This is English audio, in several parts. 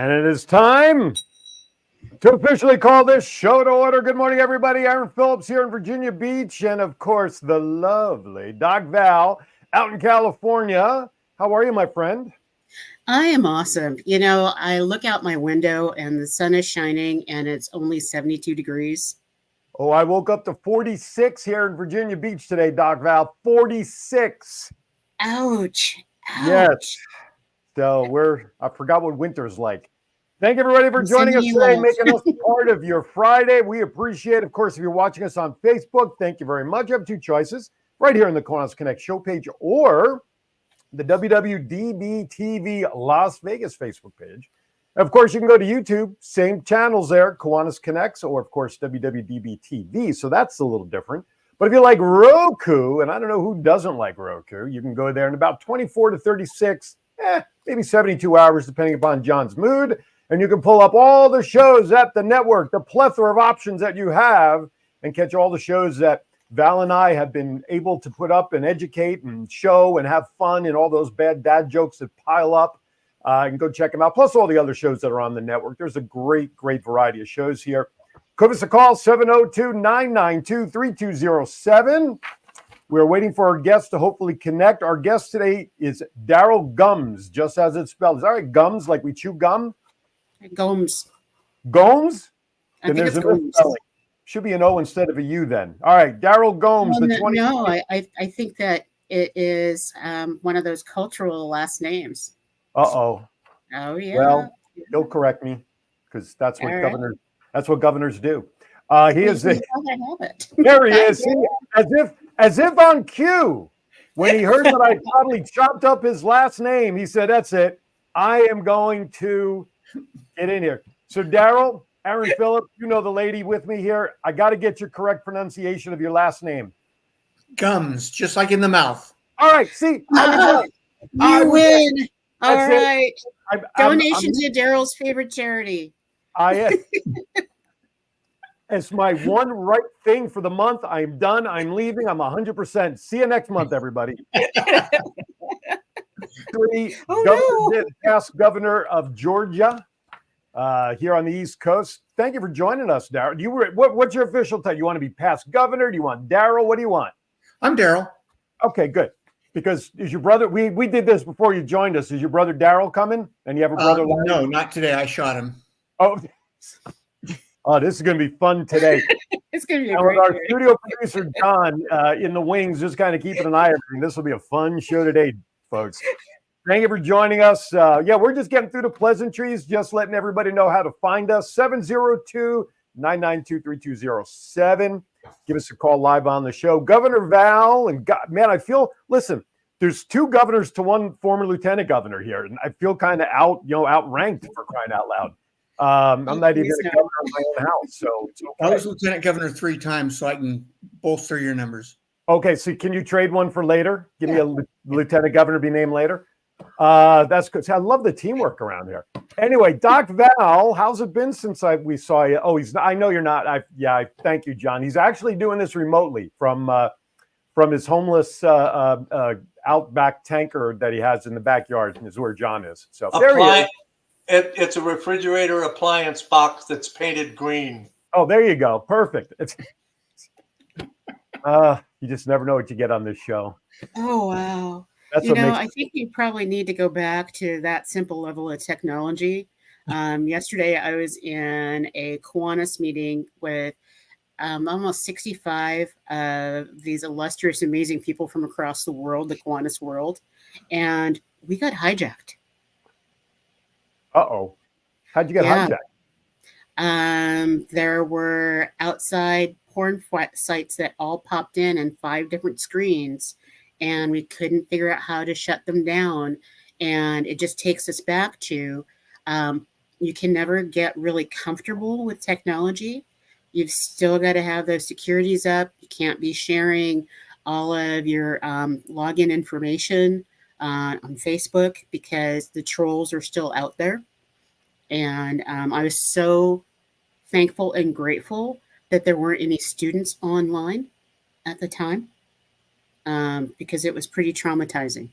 And it is time to officially call this show to order. Good morning, everybody. Aaron Phillips here in Virginia Beach. And, of course, the lovely Doc Val out in California. How are you, my friend? I am awesome. You know, I look out my window and the sun is shining and it's only 72 degrees. Oh, I woke up to 46 here in Virginia Beach today, Doc Val. 46. Ouch. Ouch. Yes. So I forgot what winter's like. Thank everybody for joining us today, making us part of your Friday. We appreciate it. Of course, if you're watching us on Facebook, thank you very much. You have two choices right here in the Kiwanis Connects show page or the WWDBTV Las Vegas Facebook page. Of course, you can go to YouTube, same channels there, Kiwanis Connects, or of course, WWDBTV. So that's a little different. But if you like Roku, and I don't know who doesn't like Roku, you can go there in about 24 to 36, maybe 72 hours, depending upon John's mood. And you can pull up all the shows at the network, the plethora of options that you have, and catch all the shows that Val and I have been able to put up and educate and show and have fun and all those bad dad jokes that pile up. You can go check them out, plus all the other shows that are on the network. There's a great variety of shows here. Give us a call, 702-992-3207. We're waiting for our guest to hopefully connect. Our guest today is Daryl Gums, just as it's spelled. Is that right? Gums, like we chew gum? Gomes. Gomes? I think it's Gomes. Should be an O instead of a U then. All right, Daryl Gomes. No, I think that it is one of those cultural last names. Uh-oh. Oh, yeah. Well, he'll correct me because that's what governors do. He is there he is. See, as if on cue. When he heard that I probably chopped up his last name, he said, "That's it. I am going to get in here." So, Daryl, Aaron Phillips, you know the lady with me here. I got to get your correct pronunciation of your last name. Gums, just like in the mouth. All right. See, you win. All right. Donation to Daryl's favorite charity. It's my one right thing for the month. I'm done. I'm leaving. I'm 100%. See you next month, everybody. Past governor of Georgia here on the East Coast. Thank you for joining us, Daryl. What's your official title? You want to be past governor? Do you want Daryl? What do you want? I'm Daryl. Okay, good. Because is your brother? We did this before you joined us. Is your brother Daryl coming? And you have a brother? No, not today. I shot him. Oh, this is going to be fun today. It's going to be with our studio producer John in the wings, just kind of keeping an eye on everything. This will be a fun show today, folks. Thank you for joining us. We're just getting through the pleasantries, just letting everybody know how to find us. 702-992-3207. Give us a call live on the show. Governor Val and listen, there's two governors to one former lieutenant governor here, and I feel kind of outranked for crying out loud. I'm not even a governor of my own house, so it's okay. I was lieutenant governor 3 times, so I can bolster your numbers. Okay, so can you trade one for later? Give me a lieutenant governor to be named later. That's good. I love the teamwork around here. Anyway, Doc Val, how's it been since we saw you? Oh, I know you're not. Thank you, John. He's actually doing this remotely from his homeless Outback tanker that he has in the backyard, is where John is. So there he is. It's a refrigerator appliance box that's painted green. Oh, there you go. Perfect. You just never know what you get on this show. Oh, wow. I think you probably need to go back to that simple level of technology. Yesterday, I was in a Kiwanis meeting with almost 65 of these illustrious, amazing people from across the world, the Kiwanis world, and we got hijacked. Uh-oh. How'd you get hijacked? There were outside porn sites that all popped in 5 different screens, and we couldn't figure out how to shut them down. And it just takes us back to you can never get really comfortable with technology. You've still got to have those securities up. You can't be sharing all of your login information on Facebook because the trolls are still out there. And I was so thankful and grateful that there weren't any students online at the time because it was pretty traumatizing.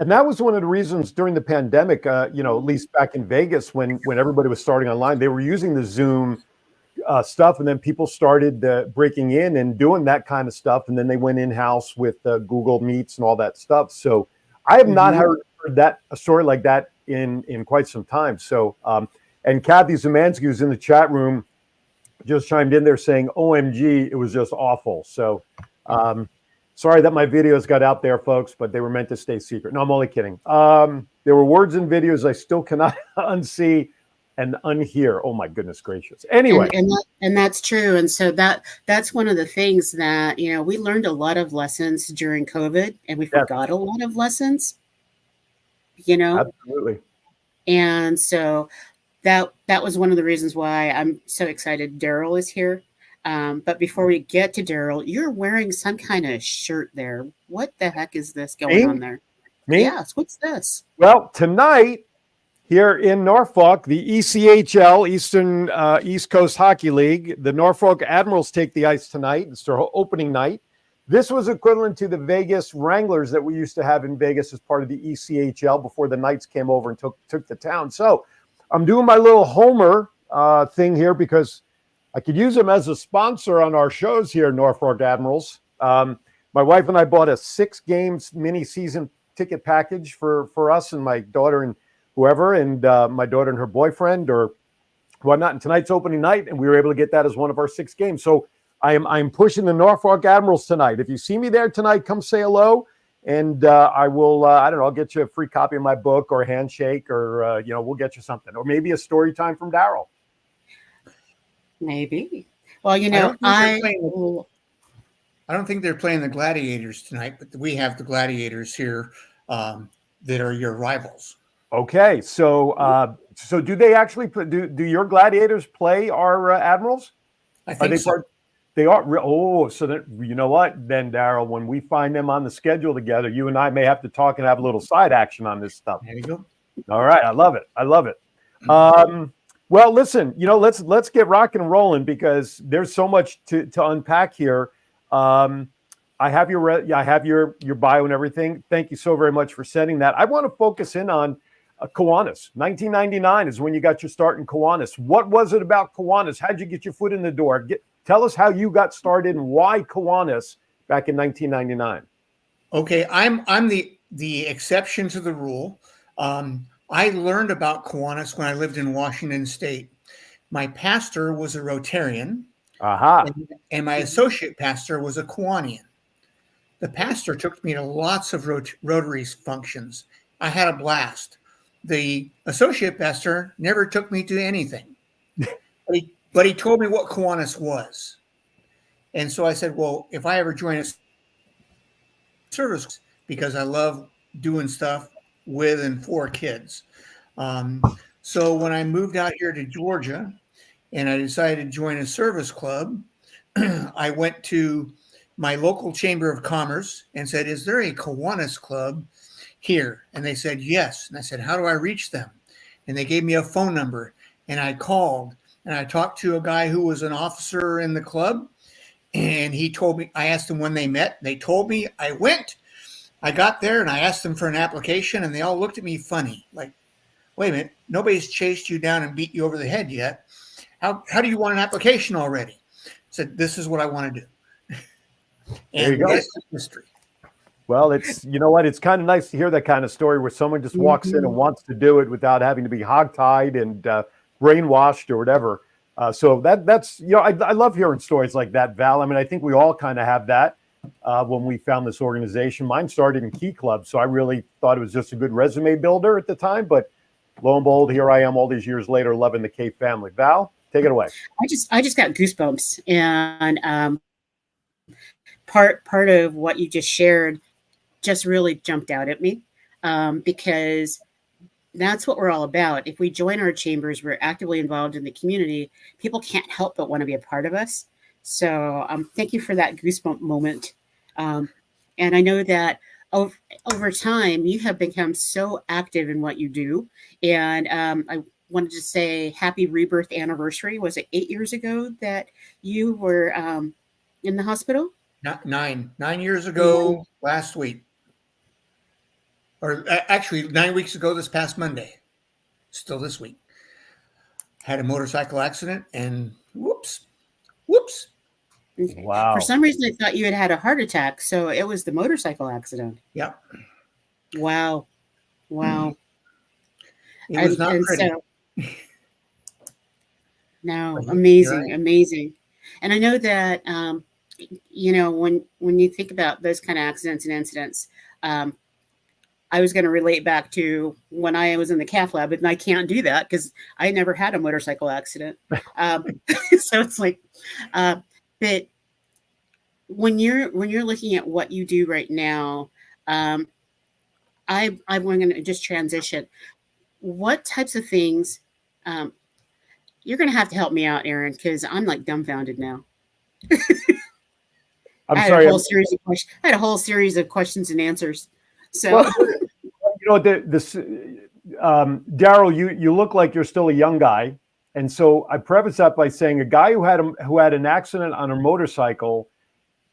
And that was one of the reasons during the pandemic, at least back in Vegas, when everybody was starting online, they were using the Zoom stuff, and then people started breaking in and doing that kind of stuff, and then they went in-house with Google Meets and all that stuff. So I have not heard a story like that in quite some time. So, and Kathy Zemansky, who's in the chat room, just chimed in there saying, OMG, it was just awful. So sorry that my videos got out there, folks, but they were meant to stay secret. No, I'm only kidding. There were words and videos I still cannot unsee and unhear. Oh my goodness gracious. Anyway. And that's true. And so that's one of the things that, we learned a lot of lessons during COVID, and we forgot a lot of lessons, Absolutely. And so that was one of the reasons why I'm so excited Daryl is here. But before we get to Daryl, you're wearing some kind of shirt there. What the heck is this going on there? Me? Yes. What's this? Well, tonight here in Norfolk, the ECHL, East Coast Hockey League, the Norfolk Admirals take the ice tonight. It's their opening night. This was equivalent to the Vegas Wranglers that we used to have in Vegas as part of the ECHL before the Knights came over and took the town. So I'm doing my little Homer thing here because I could use them as a sponsor on our shows here, Norfolk Admirals. My wife and I bought a 6 games mini season ticket package for us and my daughter and whoever, and my daughter and her boyfriend or whatnot. And tonight's opening night, and we were able to get that as one of our 6 games. So I'm pushing the Norfolk Admirals tonight. If you see me there tonight, come say hello, and I will. I don't know. I'll get you a free copy of my book or a handshake, or we'll get you something, or maybe a story time from Daryl. Maybe. Well, I don't think they're playing the Gladiators tonight, but we have the Gladiators here that are your rivals. Okay, so do they actually do your Gladiators play our Admirals? I think so. They are. Oh, so that, you know what? Then, Daryl, when we find them on the schedule together, you and I may have to talk and have a little side action on this stuff. There you go. All right, I love it. Well, listen, let's get rocking and rolling because there's so much to unpack here. I have your bio and everything. Thank you so very much for sending that. I want to focus in on Kiwanis. 1999 is when you got your start in Kiwanis. What was it about Kiwanis? How'd you get your foot in the door? Tell us how you got started and why Kiwanis back in 1999. Okay, I'm the exception to the rule. I learned about Kiwanis when I lived in Washington State. My pastor was a Rotarian, and my associate pastor was a Kiwanian. The pastor took me to lots of Rotary functions. I had a blast. The associate pastor never took me to anything, but he told me what Kiwanis was. And so I said, well, if I ever join a service, because I love doing stuff with and for kids. So when I moved out here to Georgia and I decided to join a service club, I went to my local chamber of commerce and said, is there a Kiwanis club here? And they said, yes. And I said, how do I reach them? And they gave me a phone number, and I called and I talked to a guy who was an officer in the club. And he told me, I asked them when they met. They told me. I went, I got there and I asked them for an application, and they all looked at me funny. Like, wait a minute, nobody's chased you down and beat you over the head yet. How do you want an application already? I said, this is what I want to do. There you go. That's the history. Well, it's, it's kind of nice to hear that kind of story where someone just walks in and wants to do it without having to be hogtied and brainwashed or whatever. So that's, I love hearing stories like that, Val. I mean, I think we all kind of have that when we found this organization. Mine started in Key Club, so I really thought it was just a good resume builder at the time. But lo and behold, here I am all these years later, loving the K family. Val, take it away. I just got goosebumps, and part of what you just shared just really jumped out at me, because that's what we're all about. If we join our chambers, we're actively involved in the community. People can't help but want to be a part of us. So thank you for that goosebump moment. And I know that over time, you have become so active in what you do. And I wanted to say happy rebirth anniversary. Was it 8 years ago that you were in the hospital? Not 9 years ago, last week. or actually 9 weeks ago, this past Monday, still this week, had a motorcycle accident and whoops. Okay. Wow. For some reason, I thought you had a heart attack, so it was the motorcycle accident. Yeah. Wow. It was not pretty. No, Right. amazing. And I know that when you think about those kind of accidents and incidents, I was going to relate back to when I was in the cath lab, and I can't do that because I never had a motorcycle accident. So it's like, but when you're looking at what you do right now, I'm going to just transition. What types of things? You're going to have to help me out, Aaron, because I'm like dumbfounded now. I'm I had sorry. a whole series of questions. I had a whole series of questions and answers. So, Well, this Daryl, you look like you're still a young guy, and so I preface that by saying a guy who had an accident on a motorcycle.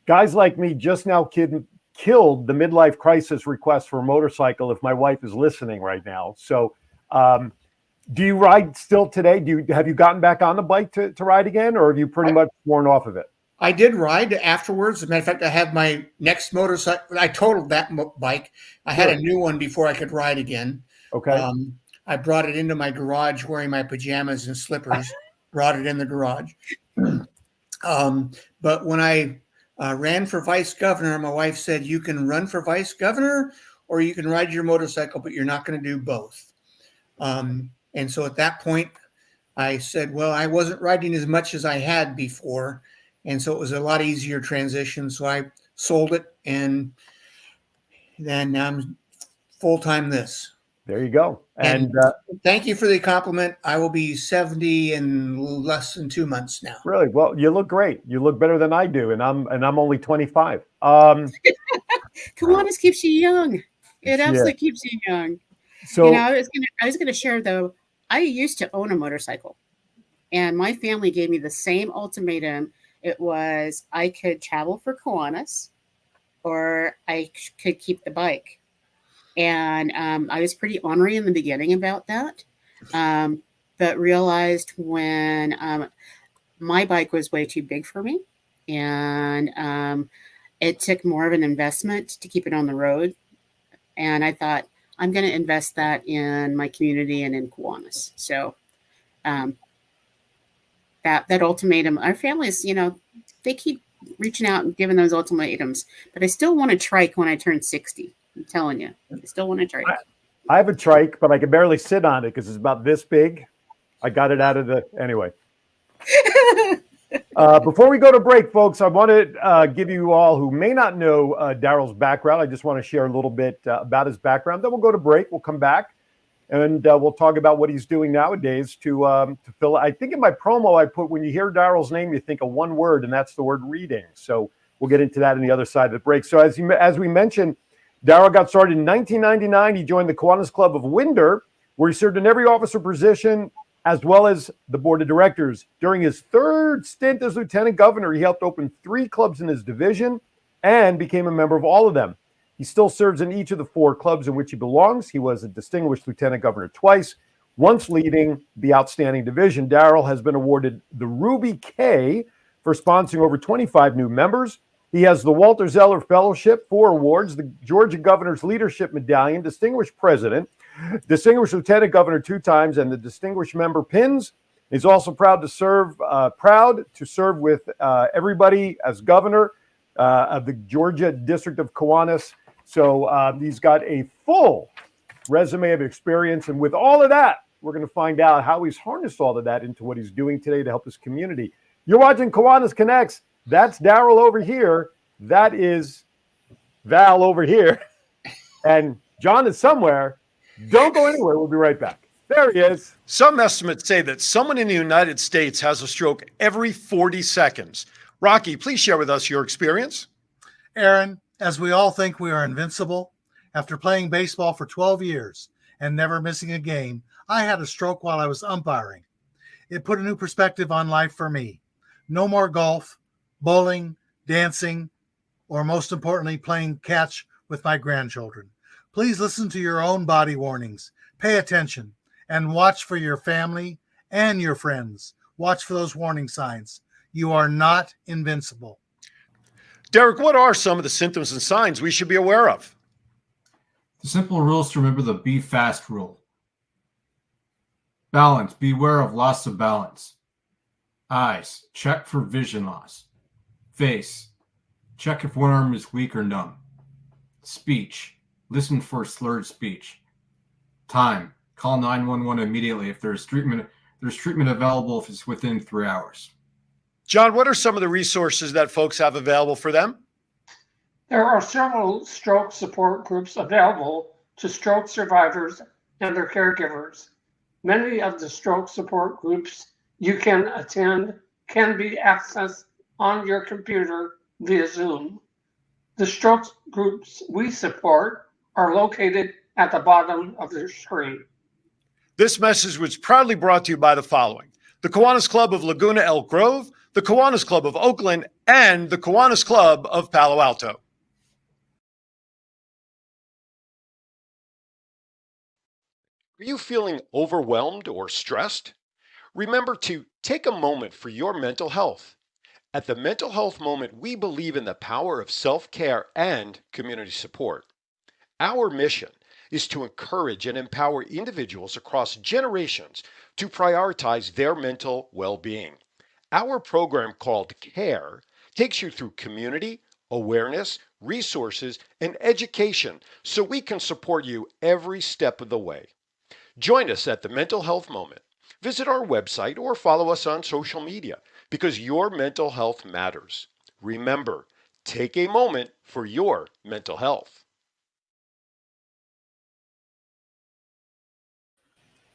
Guys like me just now killed the midlife crisis request for a motorcycle. If my wife is listening right now, so. Do you ride still today? Have you gotten back on the bike to ride again, or have you pretty much worn off of it? I did ride afterwards. As a matter of fact, I have my next motorcycle. I totaled that bike. I had a new one before I could ride again. Okay. I brought it into my garage wearing my pajamas and slippers, brought it in the garage. But when I ran for vice governor, my wife said, you can run for vice governor or you can ride your motorcycle, but you're not going to do both. And so at that point, I said, well, I wasn't riding as much as I had before. And so it was a lot easier transition. So I sold it, and then I'm full-time this. There you go. And thank you for the compliment. I will be 70 in less than 2 months now. Really? Well, you look great. You look better than I do. And I'm only 25. Kiwanis keeps you young. It absolutely keeps you young. So I was gonna share though. I used to own a motorcycle, and my family gave me the same ultimatum. It was I could travel for Kiwanis, or I could keep the bike. And I was pretty ornery in the beginning about that, but realized when my bike was way too big for me, and it took more of an investment to keep it on the road. And I thought, I'm going to invest that in my community and in Kiwanis. So that ultimatum, our families, they keep reaching out and giving those ultimatums, but I still want a trike when I turn 60. I'm telling you, I still want a trike. I have a trike, but I can barely sit on it because it's about this big. I got it out of anyway. Before we go to break, folks, I want to give you all who may not know Daryl's background. I just want to share a little bit about his background. Then we'll go to break. We'll come back, and we'll talk about what he's doing nowadays to fill. I think in my promo I put, when you hear Daryl's name, you think of one word, and that's the word reading. So we'll get into that on the other side of the break. So as we mentioned, Daryl got started in 1999. He joined the Kiwanis Club of Winder, where he served in every officer position, as well as the board of directors. During his third stint as lieutenant governor, he helped open 3 clubs in his division and became a member of all of them. He still serves in each of the 4 clubs in which he belongs. He was a distinguished lieutenant governor twice, once leading the outstanding division. Daryl has been awarded the Ruby K for sponsoring over 25 new members. He has the Walter Zeller Fellowship, 4 awards, the Georgia Governor's Leadership Medallion, Distinguished President, Distinguished Lieutenant Governor 2 times, and the Distinguished Member pins. He's also proud to serve with everybody as governor of the Georgia District of Kiwanis. So he's got a full resume of experience. And with all of that, we're going to find out how he's harnessed all of that into what he's doing today to help his community. You're watching Kiwanis Connects. That's Daryl over here. That is Val over here. And John is somewhere. Don't go anywhere. We'll be right back. There he is. Some estimates say that someone in the United States has a stroke every 40 seconds. Rocky, please share with us your experience. Aaron, as we all think we are invincible, after playing baseball for 12 years and never missing a game, I had a stroke while I was umpiring. It put a new perspective on life for me. No more golf, bowling, dancing, or most importantly, playing catch with my grandchildren. Please listen to your own body warnings. Pay attention and watch for your family and your friends. Watch for those warning signs. You are not invincible. Derek, what are some of the symptoms and signs we should be aware of? The simple rules to remember: the be fast rule. Balance, beware of loss of balance. Eyes, check for vision loss. Face, check if one arm is weak or numb. Speech, listen for slurred speech. Time, call 911 immediately if there's treatment available if it's within 3 hours. John, what are some of the resources that folks have available for them? There are several stroke support groups available to stroke survivors and their caregivers. Many of the stroke support groups you can attend can be accessed on your computer via Zoom. The stroke groups we support are located at the bottom of your screen. This message was proudly brought to you by the following: the Kiwanis Club of Laguna Elk Grove, the Kiwanis Club of Oakland, and the Kiwanis Club of Palo Alto. Are you feeling overwhelmed or stressed? Remember to take a moment for your mental health. At the Mental Health Moment, we believe in the power of self-care and community support. Our mission is to encourage and empower individuals across generations to prioritize their mental well-being. Our program called CARE takes you through community, awareness, resources, and education so we can support you every step of the way. Join us at the Mental Health Moment. Visit our website or follow us on social media because your mental health matters. Remember, take a moment for your mental health.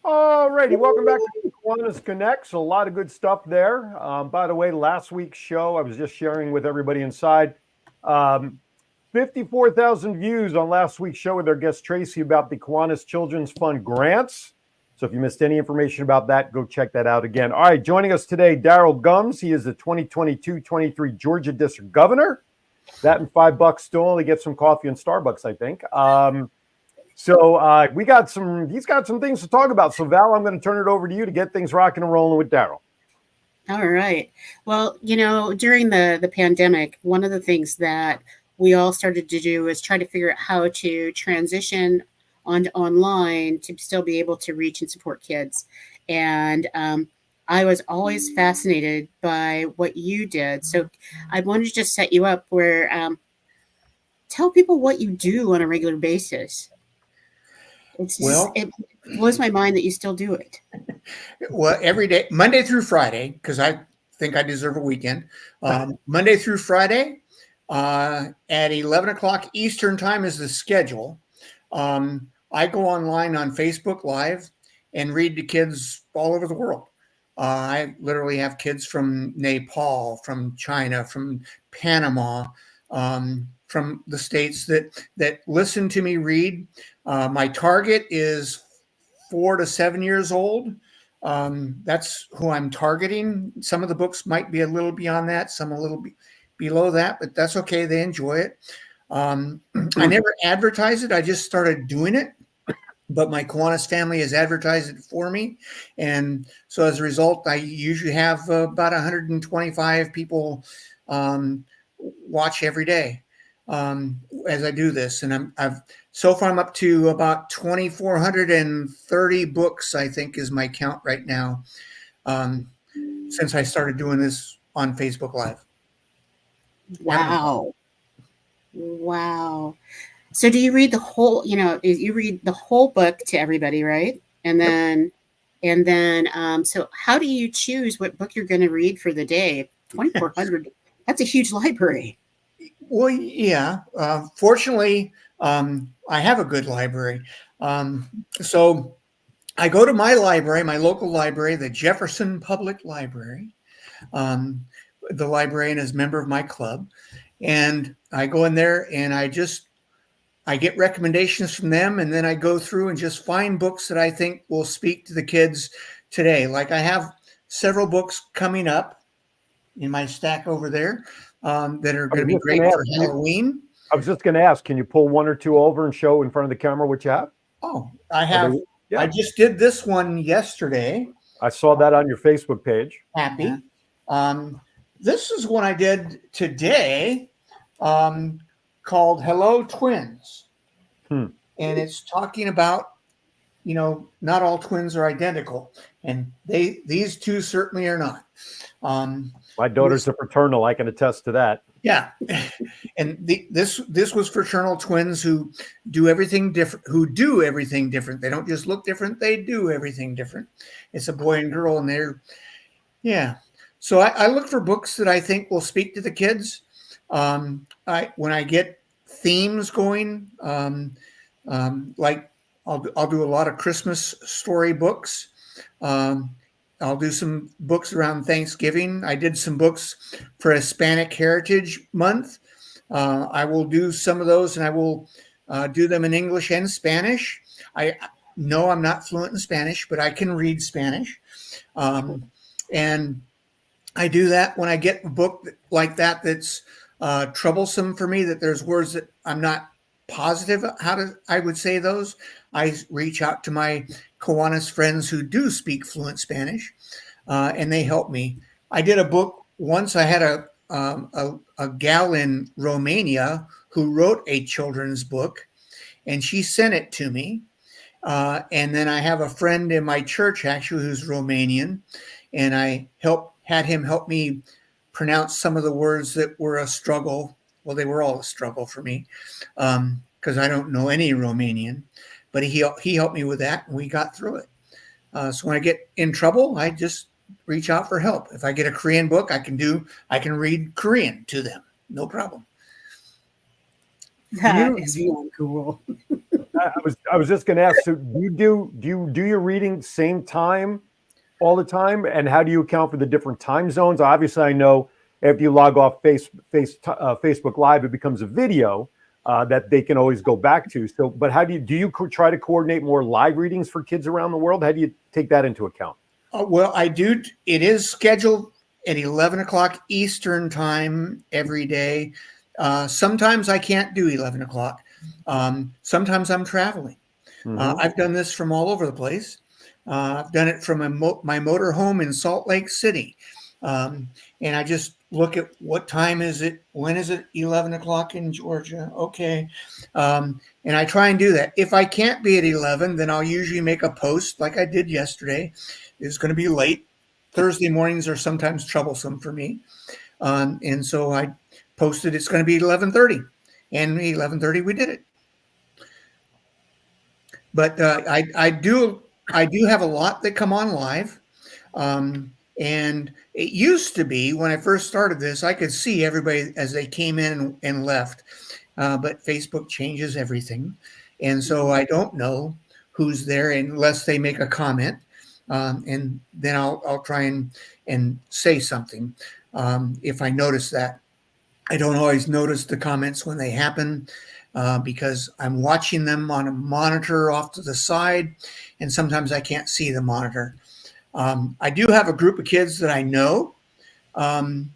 All righty, welcome back to Kiwanis Connects. A lot of good stuff there. By the way, last week's show, I was just sharing with everybody inside. 54,000 views on last week's show with our guest Tracy about the Kiwanis Children's Fund grants. So if you missed any information about that, go check that out again. All right, joining us today, Daryl Gums. He is the 2022-23 Georgia District Governor. That and $5 still only get some coffee in Starbucks, I think. He's got some things to talk about. So Val, I'm going to turn it over to you to get things rocking and rolling with Daryl. All right. Well, during the pandemic, one of the things that we all started to do is try to figure out how to transition onto online to still be able to reach and support kids. And I was always fascinated by what you did. So I wanted to just set you up where tell people what you do on a regular basis. It blows my mind that you still do it. Well, every day, Monday through Friday, because I think I deserve a weekend. Monday through Friday at 11 o'clock Eastern time is the schedule. I go online on Facebook Live and read to kids all over the world. I literally have kids from Nepal, from China, from Panama, from the states that listen to me read. My target is 4 to 7 years old. That's who I'm targeting. Some of the books might be a little beyond that, some a little below that, but that's okay. They enjoy it. I never advertise it. I just started doing it, but my Kiwanis family has advertised it for me. And so as a result, I usually have about 125 people watch every day as I do this. And I'm up to about 2,430 books, I think is my count right now, since I started doing this on Facebook Live. Wow. So do you read the whole, you read the whole book to everybody, right? And then, so how do you choose what book you're going to read for the day? 2,400, that's a huge library. Well, yeah. Fortunately, I have a good library. So I go to my library, my local library, the Jefferson Public Library. The librarian is a member of my club. And I go in there and I get recommendations from them. And then I go through and just find books that I think will speak to the kids today. Like I have several books coming up in my stack over there that are going to be great for Halloween. I was just going to ask, can you pull one or two over and show in front of the camera what you have? Oh, I have. Yeah. I just did this one yesterday. I saw that on your Facebook page. Happy. This is one I did today called Hello Twins. And it's talking about, not all twins are identical. And these two certainly are not. My daughter's a fraternal. I can attest to that. Yeah. And this was fraternal twins who do everything different, They don't just look different. They do everything different. It's a boy and girl, and so I look for books that I think will speak to the kids. When I get themes going, like I'll do a lot of Christmas story books. I'll do some books around Thanksgiving. I did some books for Hispanic Heritage Month. I will do some of those, and I will do them in English and Spanish. I know I'm not fluent in Spanish, but I can read Spanish. And I do that when I get a book like that's troublesome for me, that there's words that I'm not positive I would say those. I reach out to my Kiwanis friends who do speak fluent Spanish, and they help me. I did a book once. I had a gal in Romania who wrote a children's book, and she sent it to me. And then I have a friend in my church actually who's Romanian, and I had him help me pronounce some of the words that were a struggle. Well, they were all a struggle for me because I don't know any Romanian, but he helped me with that, and we got through it. So when I get in trouble, I just reach out for help. If I get a Korean book, I can read Korean to them, no problem. That is really cool. I was just going to ask. So do you do your reading same time all the time, and how do you account for the different time zones? Obviously, I know if you log off Facebook Live, it becomes a video that they can always go back to. So, but how do you try to coordinate more live readings for kids around the world? How do you take that into account? Well, I do. It is scheduled at 11 o'clock Eastern time every day. Sometimes I can't do 11 o'clock. Sometimes I'm traveling. I've done this from all over the place. I've done it from my motor home in Salt Lake City. And I just look at what time is it? When is it? 11 o'clock in Georgia. Okay. And I try and do that. If I can't be at 11, then I'll usually make a post like I did yesterday. It's going to be late. Thursday mornings are sometimes troublesome for me. And so I posted it's going to be 11:30. And 11:30 we did it. But I do have a lot that come on live. And it used to be when I first started this, I could see everybody as they came in and left. But Facebook changes everything. And so I don't know who's there unless they make a comment. And then I'll try and say something if I notice that. I don't always notice the comments when they happen because I'm watching them on a monitor off to the side, and sometimes I can't see the monitor. I do have a group of kids that I know, and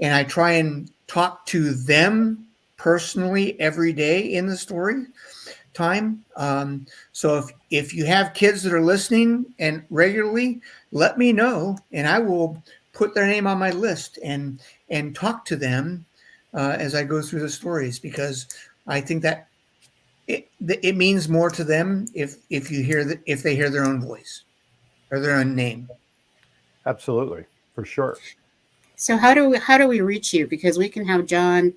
I try and talk to them personally every day in the story time. So if you have kids that are listening and regularly, let me know, and I will put their name on my list and talk to them as I go through the stories, because I think that it means more to them if they hear their own voice or their own name. Absolutely, for sure. So how do we reach you? Because we can have John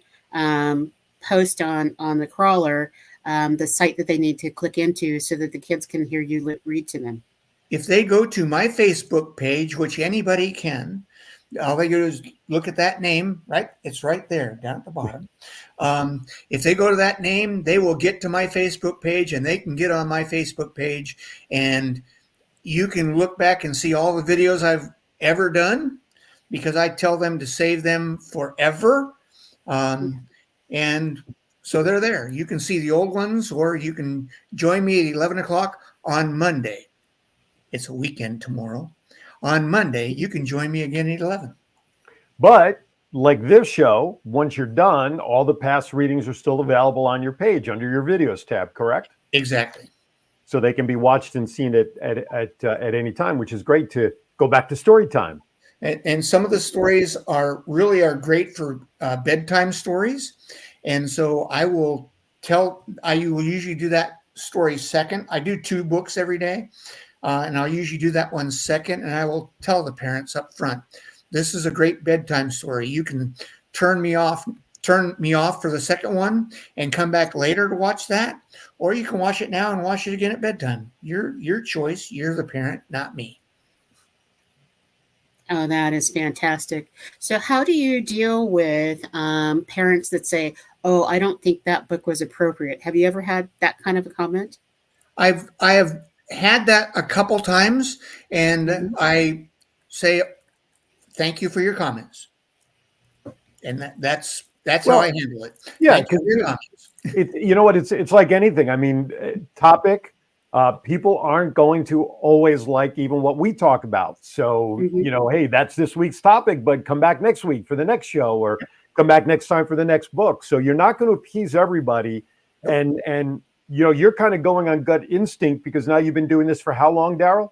post on the crawler the site that they need to click into so that the kids can hear you read to them. If they go to my Facebook page, which anybody can, all they do is look at that name, right? It's right there down at the bottom. If they go to that name, they will get to my Facebook page, and they can get on my Facebook page, and you can look back and see all the videos I've ever done, because I tell them to save them forever. And so they're there. You can see the old ones, or you can join me at 11 o'clock on Monday. It's a weekend tomorrow. On Monday, you can join me again at 11. But like this show, once you're done, all the past readings are still available on your page under your videos tab, correct? Exactly. So they can be watched and seen at any time, which is great to go back to story time. And some of the stories are great for bedtime stories. And so I will usually do that story second. I do 2 books every day. And I'll usually do that one second. And I will tell the parents up front, this is a great bedtime story. You can turn me off for the second one and come back later to watch that. Or you can watch it now and watch it again at bedtime. Your choice. You're the parent, not me. Oh, that is fantastic. So how do you deal with parents that say, oh, I don't think that book was appropriate? Have you ever had that kind of a comment? I have had that a couple times, and I say, thank you for your comments. And that's how I handle it. Yeah, because you know what? It's like anything. I mean, topic. People aren't going to always like even what we talk about. So, hey, that's this week's topic, but come back next week for the next show, or come back next time for the next book. So you're not going to appease everybody. And you're kind of going on gut instinct, because now you've been doing this for how long, Daryl?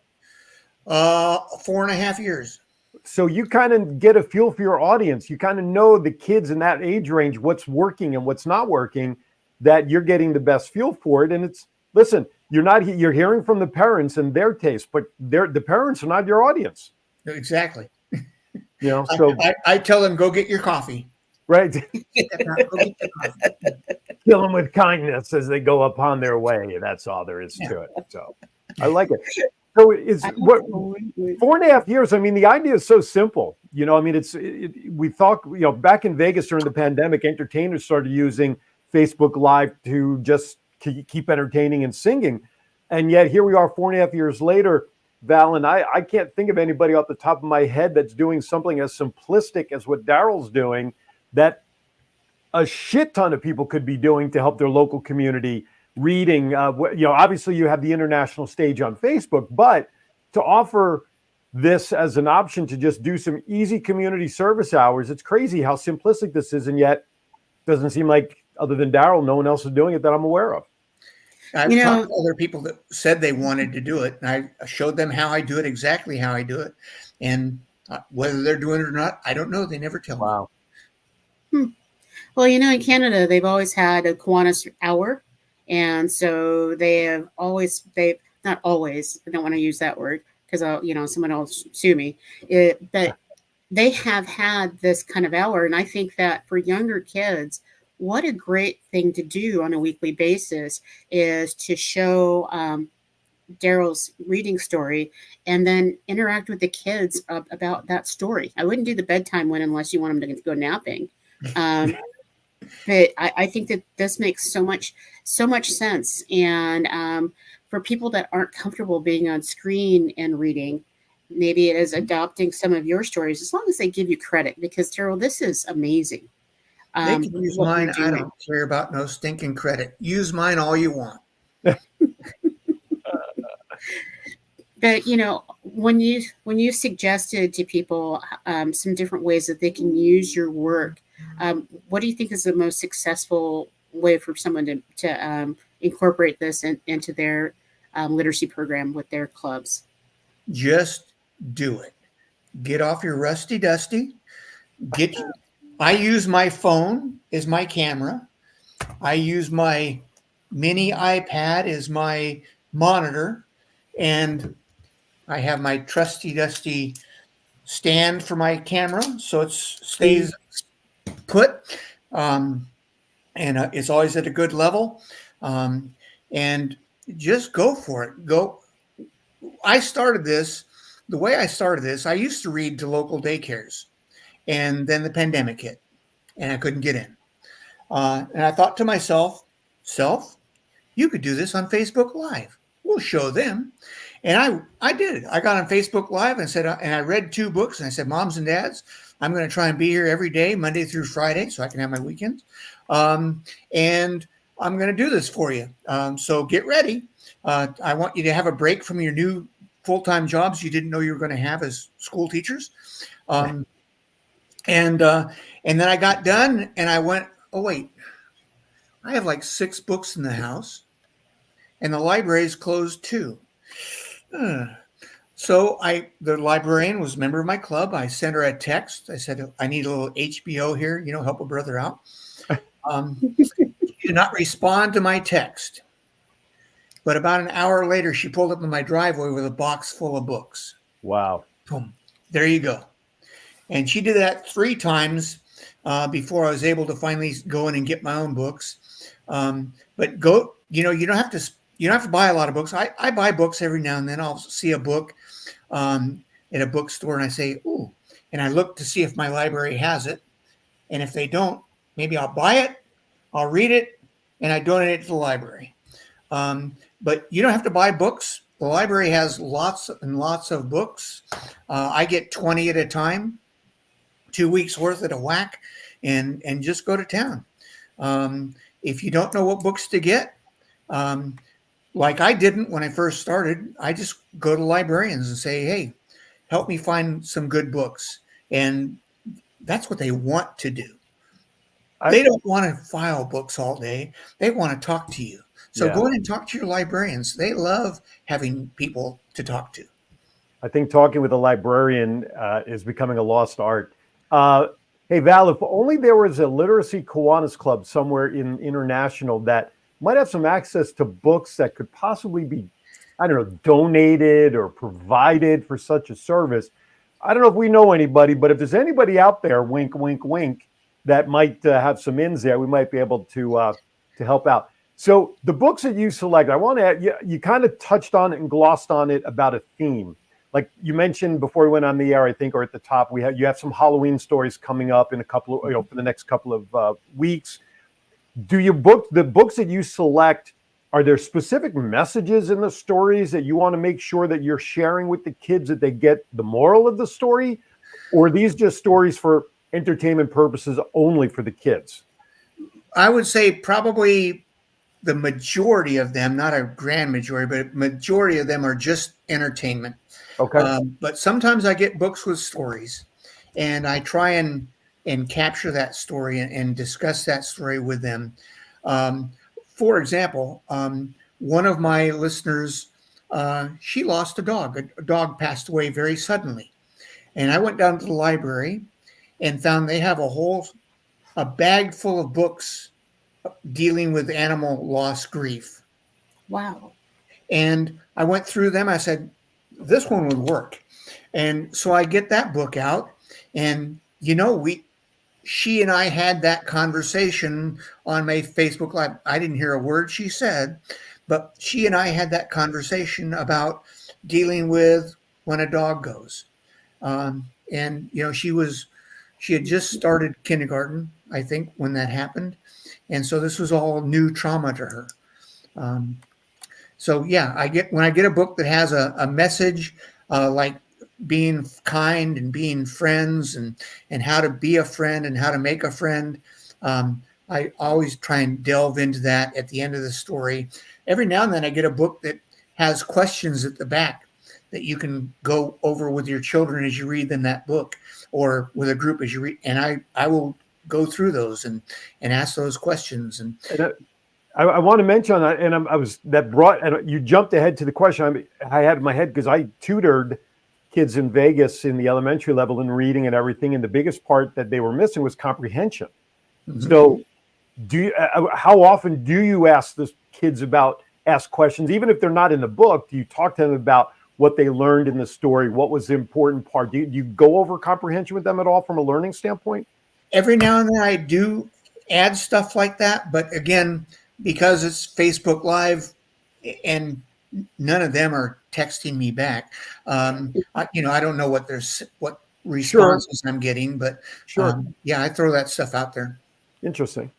4.5 years. So you kind of get a feel for your audience. You kind of know the kids in that age range, what's working and what's not working, that you're getting the best feel for it. And listen, you're hearing from the parents and their taste, but the parents are not your audience. Exactly. So I tell them, go get your coffee. Right. Kill them with kindness as they go upon their way. That's all there is to it. So I like it. So it's what 4.5 years. I mean, the idea is so simple. We thought, back in Vegas during the pandemic, entertainers started using Facebook Live to just keep entertaining and singing. And yet here we are 4.5 years later, Val, and I can't think of anybody off the top of my head that's doing something as simplistic as what Daryl's doing, that a shit ton of people could be doing to help their local community reading. Obviously you have the international stage on Facebook, but to offer this as an option to just do some easy community service hours, it's crazy how simplistic this is. And yet doesn't seem like, other than Daryl, no one else is doing it that I'm aware of. I've talked to other people that said they wanted to do it, and I showed them how I do it, exactly how I do it. And whether they're doing it or not, I don't know. They never tell me. Wow. Well, in Canada, they've always had a Kiwanis hour. And so they've not always, I don't want to use that word because someone will sue me. But they have had this kind of hour. And I think that for younger kids, what a great thing to do on a weekly basis is to show Daryl's reading story and then interact with the kids about that story. I wouldn't do the bedtime one unless you want them to go napping. But I think that this makes so much sense. And for people that aren't comfortable being on screen and reading, maybe it is adopting some of your stories, as long as they give you credit, because Daryl, this is amazing. They can use mine. I don't care about no stinking credit. Use mine all you want. But when you suggested to people some different ways that they can use your work, what do you think is the most successful way for someone to incorporate this into their literacy program with their clubs? Just do it. Get off your rusty dusty. I use my phone as my camera. I use my mini iPad as my monitor, and I have my trusty dusty stand for my camera, so it stays put, and it's always at a good level, and just go for it. Go. I started this the way I started this. I used to read to local daycares, and then the pandemic hit, and I couldn't get in. And I thought to myself, you could do this on Facebook Live. We'll show them. And I did it. I got on Facebook Live and I read 2 books, and I said, Moms and Dads, I'm going to try and be here every day, Monday through Friday, so I can have my weekends. And I'm going to do this for you. So get ready. I want you to have a break from your new full-time jobs you didn't know you were going to have as school teachers. And then I got done and I went, oh, wait, I have like 6 books in the house and the library is closed too. So the librarian was a member of my club. I sent her a text. I said, I need a little HBO here, help a brother out. She did not respond to my text. But about an hour later, she pulled up in my driveway with a box full of books. Wow. Boom. There you go. And she did that 3 times before I was able to finally go in and get my own books. But you don't have to buy a lot of books. I buy books every now and then. I'll see a book at a bookstore and I say, ooh, and I look to see if my library has it. And if they don't, maybe I'll buy it, I'll read it, and I donate it to the library. But you don't have to buy books. The library has lots and lots of books. I get 20 at a time, 2 weeks worth at a whack, and just go to town. If you don't know what books to get, like I didn't when I first started, I just go to librarians and say, hey, help me find some good books. And that's what they want to do. They don't want to file books all day. They want to talk to you. So go in and talk to your librarians. They love having people to talk to. I think talking with a librarian is becoming a lost art. Hey, Val, if only there was a literacy Kiwanis club somewhere in international that might have some access to books that could possibly be, I don't know, donated or provided for such a service. I don't know if we know anybody, but if there's anybody out there, wink, wink, wink, that might have some ins there, we might be able to help out. So the books that you select, I want to add, you kind of touched on it and glossed on it about a theme. Like you mentioned before we went on the air, I think, or at the top, you have some Halloween stories coming up in a couple of, for the next couple of weeks. The books that you select, are there specific messages in the stories that you want to make sure that you're sharing with the kids, that they get the moral of the story? Or are these just stories for entertainment purposes only for the kids? I would say probably the majority of them, not a grand majority, but majority of them are just entertainment. Okay. But sometimes I get books with stories and I try and capture that story and discuss that story with them. For example, one of my listeners, she lost a dog. A dog passed away very suddenly. And I went down to the library and found they have a bag full of books dealing with animal loss grief. Wow. And I went through them. I said, this one would work. And so I get that book out and, she and I had that conversation on my Facebook Live. I didn't hear a word she said, but she and I had that conversation about dealing with when a dog goes. And, she had just started kindergarten, I think, when that happened. And so this was all new trauma to her. So yeah, when I get a book that has a message, like being kind and being friends and how to be a friend and how to make a friend, I always try and delve into that at the end of the story. Every now and then I get a book that has questions at the back that you can go over with your children as you read them that book, or with a group as you read. And I will go through those and ask those questions. And I want to mention that, and you jumped ahead to the question I had in my head, because I tutored kids in Vegas in the elementary level in reading and everything, and the biggest part that they were missing was comprehension. Mm-hmm. So, how often do you ask the kids ask questions, even if they're not in the book? Do you talk to them about what they learned in the story? What was the important part? Do you go over comprehension with them at all from a learning standpoint? Every now and then I do add stuff like that, but again, because it's Facebook Live and none of them are texting me back, I don't know what responses I'm getting, but I throw that stuff out there. Interesting.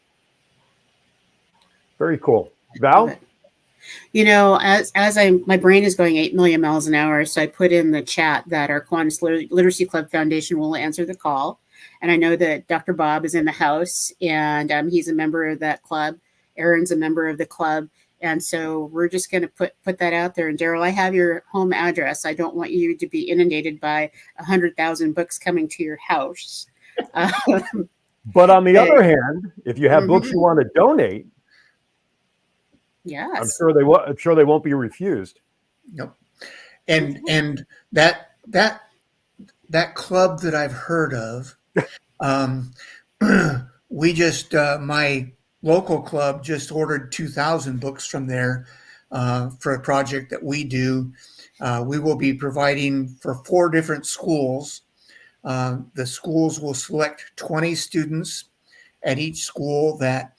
Very cool. Val? As my brain is going 8 million miles an hour, so I put in the chat that our Kiwanis Literacy Club Foundation will answer the call. And I know that Dr. Bob is in the house, and he's a member of that club. Aaron's a member of the club. And so we're just going to put that out there. And Daryl, I have your home address. I don't want you to be inundated by 100,000 books coming to your house. But on the other hand, if you have books you want to donate, yes, I'm sure they will. I'm sure they won't be refused. Nope. And that club that I've heard of, we just my local club just ordered 2,000 books from there for a project that we do. We will be providing for 4 different schools. The schools will select 20 students at each school that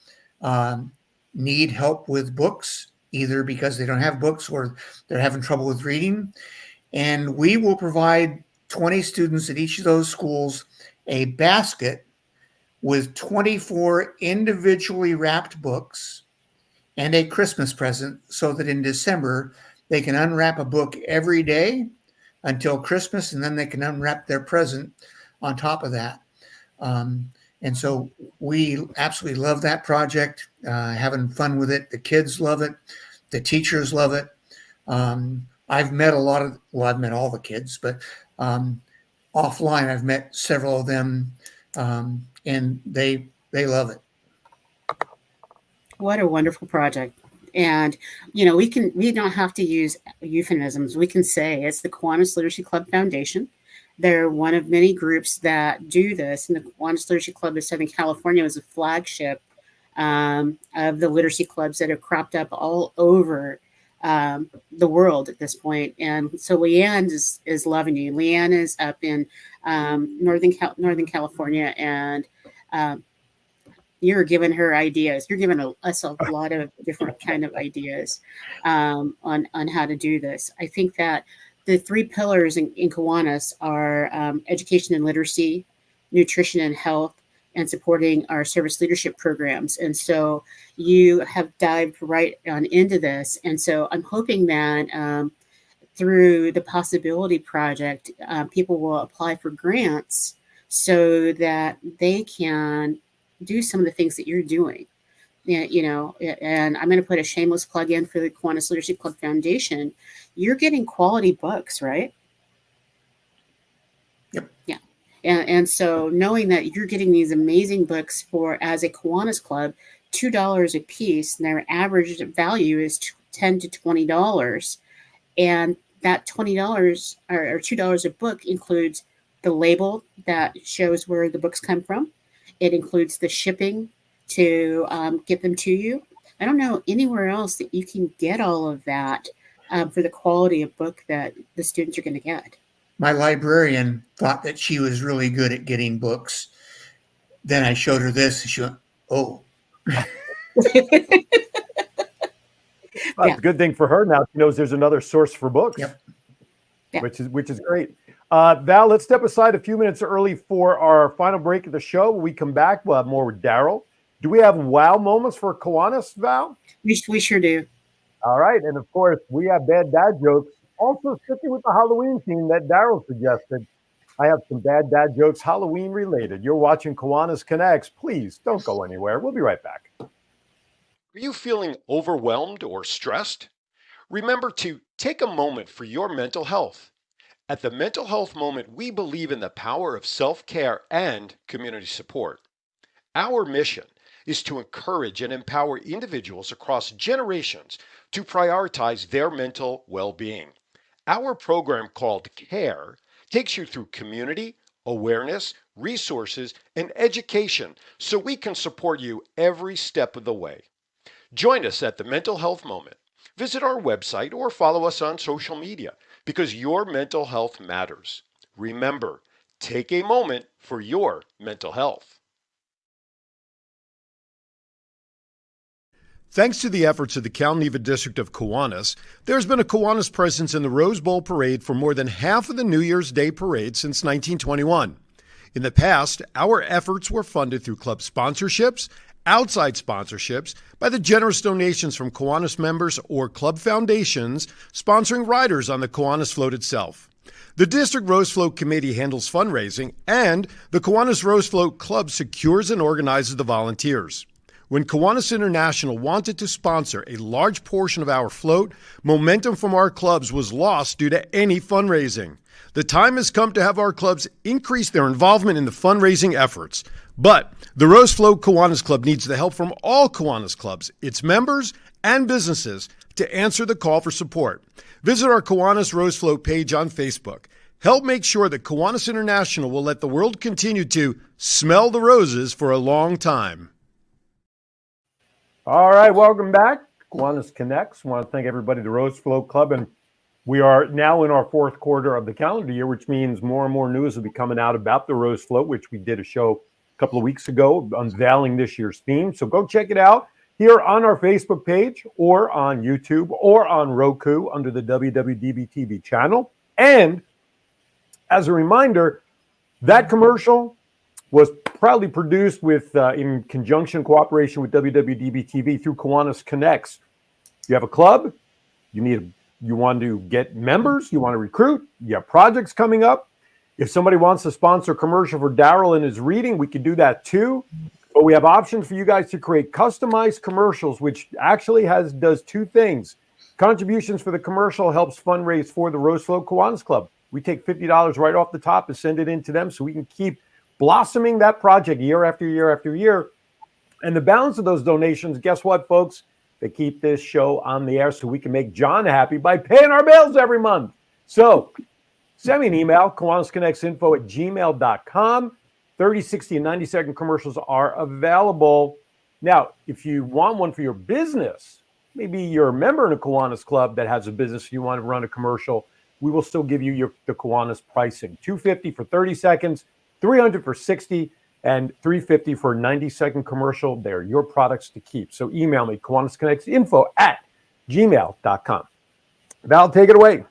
need help with books, either because they don't have books or they're having trouble with reading. And we will provide 20 students at each of those schools a basket with 24 individually wrapped books and a Christmas present, so that in December they can unwrap a book every day until Christmas, and then they can unwrap their present on top of that. And so we absolutely love that project, having fun with it. The kids love it. The teachers love it. I've met I've met all the kids, but offline I've met several of them, and they love it. What a wonderful project. And, we don't have to use euphemisms. We can say it's the Kiwanis Literacy Club Foundation. They're one of many groups that do this. And the Kiwanis Literacy Club of Southern California is a flagship of the literacy clubs that have cropped up all over the world at this point. And so Leanne is loving you. Leanne is up in Northern California, and you're giving her ideas. You're giving us a lot of different kind of ideas on how to do this. I think that the 3 pillars in Kiwanis are education and literacy, nutrition and health, and supporting our service leadership programs. And so you have dived right on into this. And so I'm hoping that through the Possibility Project, people will apply for grants so that they can do some of the things that you're doing. And I'm going to put a shameless plug in for the Kiwanis Literacy Club Foundation. You're getting quality books, right? Yep. Yeah. And so knowing that you're getting these amazing books as a Kiwanis Club, $2 a piece, and their average value is $10 to $20. And that $20 or $2 a book includes the label that shows where the books come from. It includes the shipping to get them to you. I don't know anywhere else that you can get all of that for the quality of book that the students are going to get. My librarian thought that she was really good at getting books. Then I showed her this, and she went, "Oh." Well, it's a good thing for her now. She knows there's another source for books, Yep. which is great. Val, let's step aside a few minutes early for our final break of the show. When we come back, we'll have more with Daryl. Do we have wow moments for Kiwanis, Val? We sure do. All right. And of course, we have bad dad jokes. Also, sticking with the Halloween theme that Daryl suggested, I have some bad dad jokes Halloween related. You're watching Kiwanis Connects. Please don't go anywhere. We'll be right back. Are you feeling overwhelmed or stressed? Remember to take a moment for your mental health. At the Mental Health Moment, we believe in the power of self-care and community support. Our mission is to encourage and empower individuals across generations to prioritize their mental well-being. Our program called CARE takes you through community, awareness, resources, and education so we can support you every step of the way. Join us at the Mental Health Moment. Visit our website or follow us on social media because your mental health matters. Remember, take a moment for your mental health. Thanks to the efforts of the Cal Neva District of Kiwanis, there's been a Kiwanis presence in the Rose Bowl Parade for more than half of the New Year's Day Parade since 1921. In the past, our efforts were funded through club sponsorships, outside sponsorships, by the generous donations from Kiwanis members or club foundations sponsoring riders on the Kiwanis float itself. The District Rose Float Committee handles fundraising, and the Kiwanis Rose Float Club secures and organizes the volunteers. When Kiwanis International wanted to sponsor a large portion of our float, momentum from our clubs was lost due to any fundraising. The time has come to have our clubs increase their involvement in the fundraising efforts. But the Rose Float Kiwanis Club needs the help from all Kiwanis clubs, its members, and businesses to answer the call for support. Visit our Kiwanis Rose Float page on Facebook. Help make sure that Kiwanis International will let the world continue to smell the roses for a long time. All right, welcome back. Kiwanis Connects. I want to thank everybody at the Rose Float Club. And we are now in our fourth quarter of the calendar year, which means more and more news will be coming out about the Rose Float, which we did a show a couple of weeks ago unveiling this year's theme. So go check it out here on our Facebook page or on YouTube or on Roku under the WWDBTV channel. And as a reminder, that commercial was proudly produced with in conjunction cooperation with WWDB-TV through Kiwanis Connects. You have a club, you want to get members, you want to recruit, you have projects coming up. If somebody wants to sponsor a commercial for Daryl in his reading, we can do that too. But we have options for you guys to create customized commercials, which actually does two things. Contributions for the commercial helps fundraise for the Rose Float Kiwanis Club. We take $50 right off the top and send it in to them so we can keep blossoming that project year after year after year. And the balance of those donations, guess what, folks? They keep this show on the air so we can make John happy by paying our bills every month. So send me an email, kiwanisconnectsinfo@gmail.com. 30, 60, and 90-second commercials are available. Now, if you want one for your business, maybe you're a member in a Kiwanis club that has a business, you want to run a commercial, we will still give you the Kiwanis pricing. $250 for 30 seconds, $300 for 60, and $350 for a 90-second commercial. They're your products to keep. So email me, kiwanisconnectsinfo@gmail.com. Val, take it away.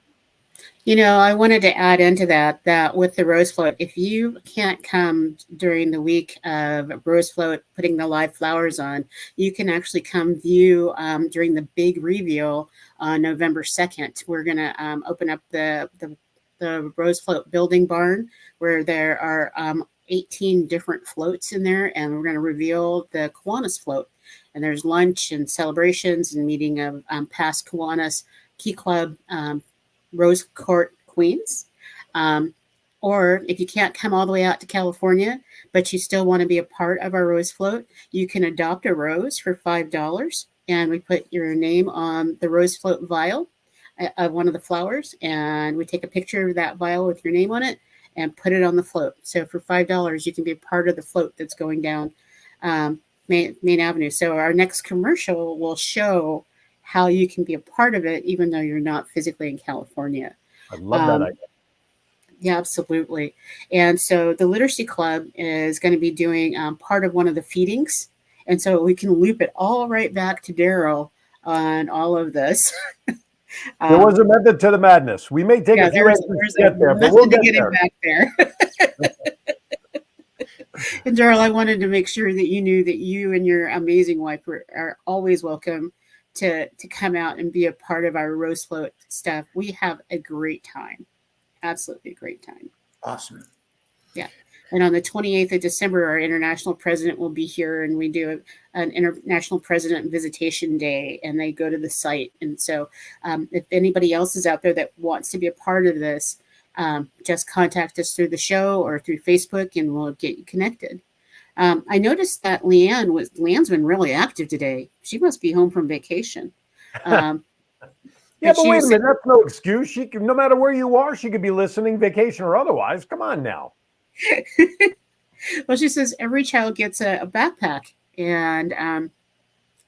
You know, I wanted to add into that with the Rose Float, if you can't come during the week of Rose Float putting the live flowers on, you can actually come view during the big reveal on November 2nd. We're going to open up the Rose Float building barn where there are 18 different floats in there, and we're going to reveal the Kiwanis float. And there's lunch and celebrations and meeting of past Kiwanis Key Club Rose Court Queens. Or if you can't come all the way out to California, but you still want to be a part of our Rose Float, you can adopt a rose for $5. And we put your name on the Rose Float vial of one of the flowers. And we take a picture of that vial with your name on it and put it on the float. So for $5, you can be a part of the float that's going down Main Avenue. So our next commercial will show how you can be a part of it, even though you're not physically in California. I love that idea. Yeah, absolutely. And so the Literacy Club is going to be doing part of one of the feedings. And so we can loop it all right back to Daryl on all of this. There was a method to the madness. We may take a few minutes to get there, but we'll get there. Back there. And Daryl, I wanted to make sure that you knew that you and your amazing wife are always welcome to come out and be a part of our Rose Float stuff. We have a great time. Absolutely a great time. Awesome. Yeah. And on the 28th of December, our international president will be here, and we do an international president visitation day, and they go to the site. And so if anybody else is out there that wants to be a part of this, just contact us through the show or through Facebook, and we'll get you connected. I noticed that Leanne's been really active today. She must be home from vacation. Yeah, but wait a minute. That's no excuse. She can, no matter where you are, she could be listening, vacation or otherwise. Come on now. Well, she says every child gets a backpack and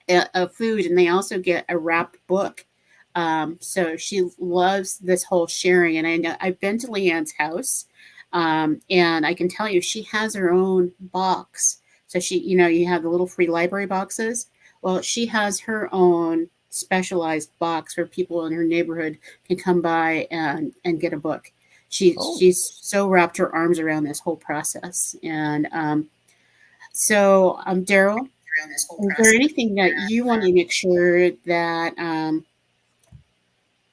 a food, and they also get a wrapped book. So she loves this whole sharing. And I know I've been to Leanne's house, and I can tell you she has her own box. So she, you have the little free library boxes. Well, she has her own specialized box where people in her neighborhood can come by and get a book. She's so wrapped her arms around this whole process. And so Daryl, is there anything that you want to make sure that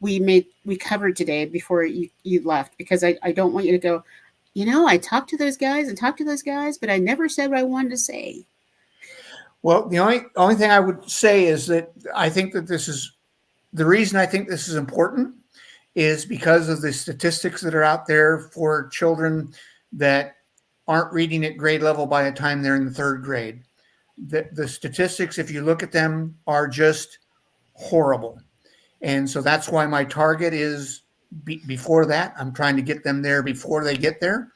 we covered today before you left? Because I don't want you to go, I talked to those guys, but I never said what I wanted to say. Well, the only thing I would say is that I think that the reason I think this is important is because of the statistics that are out there for children that aren't reading at grade level by the time they're in the third grade. The statistics, if you look at them, are just horrible. And so that's why my target is before that. I'm trying to get them there before they get there.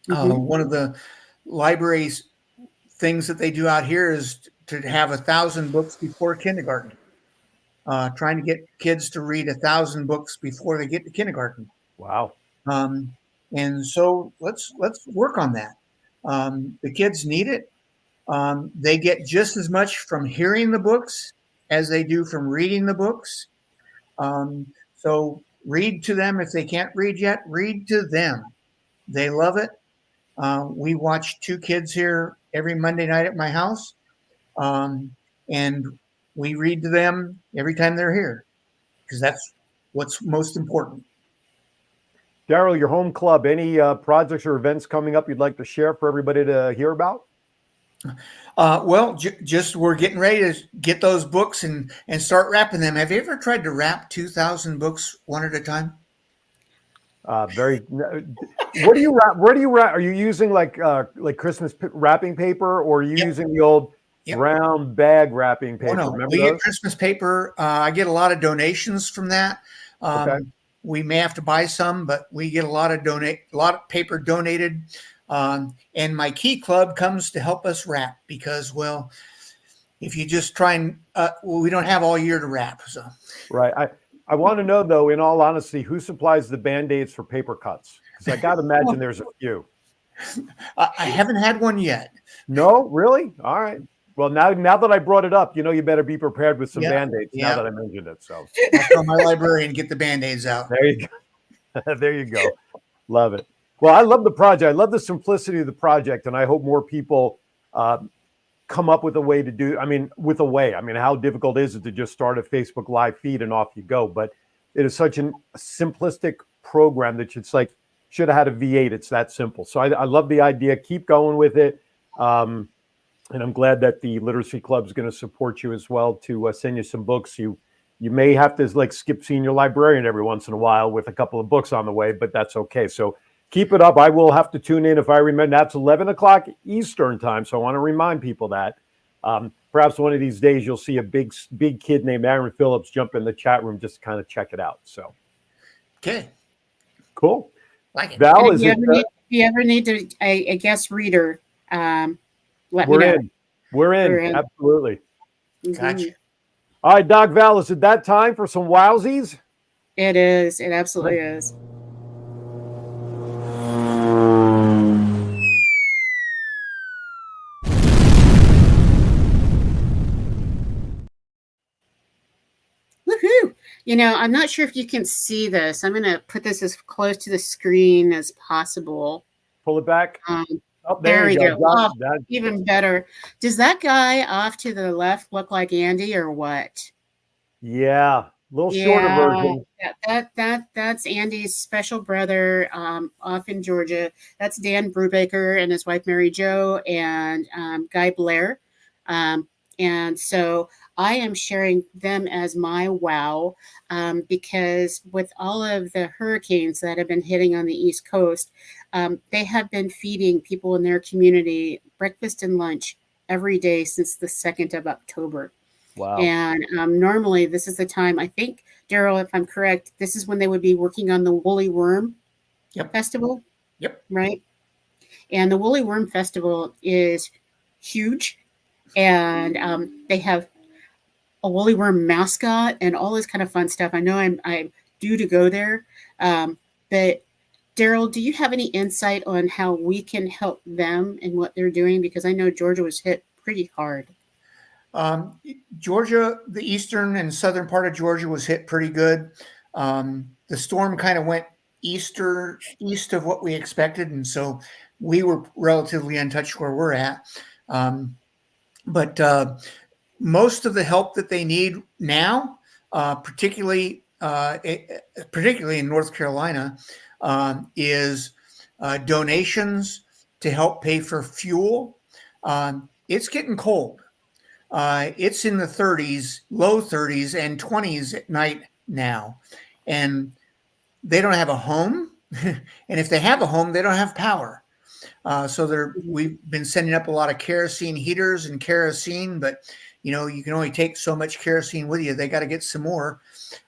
One of the library's things that they do out here is to have 1,000 books before kindergarten. Trying to get kids to read 1,000 books before they get to kindergarten. Wow. And so let's work on that. The kids need it. They get just as much from hearing the books as they do from reading the books. So read to them. If they can't read yet, read to them. They love it. We watch 2 kids here every Monday night at my house. And we read to them every time they're here because that's what's most important. Daryl, your home club, any projects or events coming up you'd like to share for everybody to hear about? Well, just we're getting ready to get those books and start wrapping them. Have you ever tried to wrap 2,000 books one at a time? What do you wrap? Where do you wrap? Are you using like Christmas wrapping paper, or are you using the old brown bag wrapping paper? Oh, no. We get Christmas paper. I get a lot of donations from that. Okay. We may have to buy some, but we get a lot of paper donated. And my Key Club comes to help us wrap because, well, if you just try and we don't have all year to wrap. So right. I want to know, though, in all honesty, who supplies the Band-Aids for paper cuts? Because I got to imagine there's a few. I haven't had one yet. No, really? All right. Well, now that I brought it up, you better be prepared with some Band-Aids now that I mentioned it. So I'll tell my librarian and get the Band-Aids out. There you go. There you go. Love it. Well, I love the project. I love the simplicity of the project, and I hope more people come up with a way to do. How difficult is it to just start a Facebook Live feed and off you go? But it is such a simplistic program that it's like should have had a V8. It's that simple. So I love the idea. Keep going with it. And I'm glad that the Literacy Club is going to support you as well to send you some books. You may have to skip seeing your librarian every once in a while with a couple of books on the way, but that's okay. So keep it up. I will have to tune in if I remember. That's 11 o'clock Eastern time. So I want to remind people that perhaps one of these days you'll see a big kid named Aaron Phillips jump in the chat room just to kind of check it out. So, okay, cool. Like it. Val, if you ever need a guest reader, let me know. We're in. Absolutely. Gotcha. All right, Doc Val, is it that time for some wowsies? It is. It absolutely is. Woohoo! I'm not sure if you can see this. I'm going to put this as close to the screen as possible. Pull it back. There we go. Oh, even better. Does that guy off to the left look like Andy or what? Yeah, a little shorter version. That's Andy's special brother off in Georgia. That's Dan Brubaker and his wife Mary Jo and Guy Blair. And so I am sharing them as my wow because with all of the hurricanes that have been hitting on the East Coast, they have been feeding people in their community breakfast and lunch every day since the 2nd of October. Wow. And normally this is the time, I think, Daryl, if I'm correct, this is when they would be working on the Woolly Worm Festival. Yep. Right. And the Woolly Worm Festival is huge. And they have a woolly worm mascot and all this kind of fun stuff. I know I'm due to go there. But Daryl, do you have any insight on how we can help them and what they're doing? Because I know Georgia was hit pretty hard. Georgia, the eastern and southern part of Georgia was hit pretty good. The storm kind of went east of what we expected. And so we were relatively untouched where we're at. But most of the help that they need now, particularly in North Carolina, is donations to help pay for fuel. It's getting cold. it's in the 30s, low 30s, and 20s at night now. And they don't have a home. And if they have a home, they don't have power. We've been sending up a lot of kerosene heaters and kerosene, but you can only take so much kerosene with you. They got to get some more.